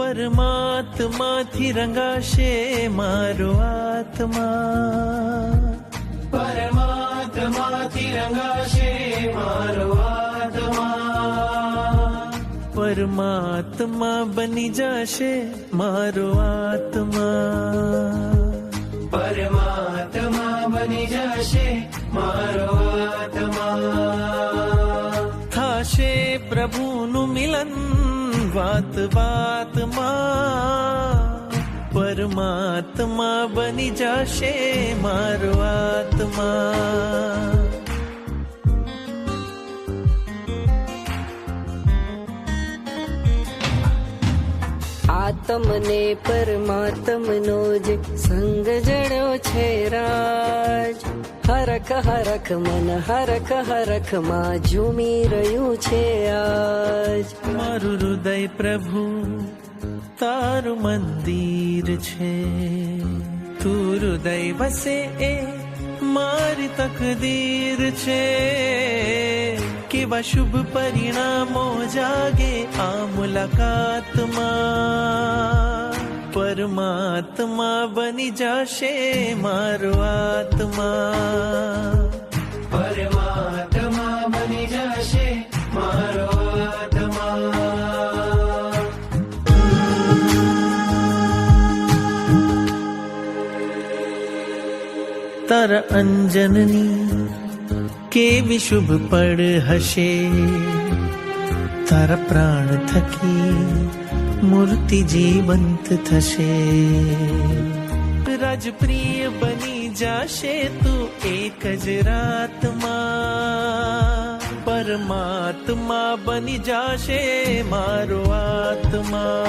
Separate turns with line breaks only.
પરમાત્માથી રંગાશે મારો આત્મા, પરમાત્માથી રંગાશે મારો આત્મા, પરમાત્મા બની જશે મારો આત્મા, પરમાત્મા બની જશે મારો આત્મા. થાશે પ્રભુનું મિલન વાત વાતમાં, પરમાત્મા બની જશે મારો આત્મા.
આત્મને પરમાત્મનો જ સંગ જણ્યો છે રાજ, હરખ હરખ મન હરખ હરખ માં ઝૂમી રહ્યું છે આજ.
મારું હૃદય પ્રભુ તારું મંદિર છે, તું હૃદય વસે એ મારી તકદીર છે. કેવા શુભ પરિણામો જાગે આ મુલાકાતમાં, પરમાત્મા બની જશે મારો આત્મા, પરમાત્મા બની જશે મારો આત્મા. તારા અંજનની કેવી શુભ પડ હશે, તારા પ્રાણ થકી મૂર્તિ જીવંત થશે. રાજપ્રિય બની જશે તું એક જ રાતમાં, પરમાત્મા બની જશે મારો આત્મા.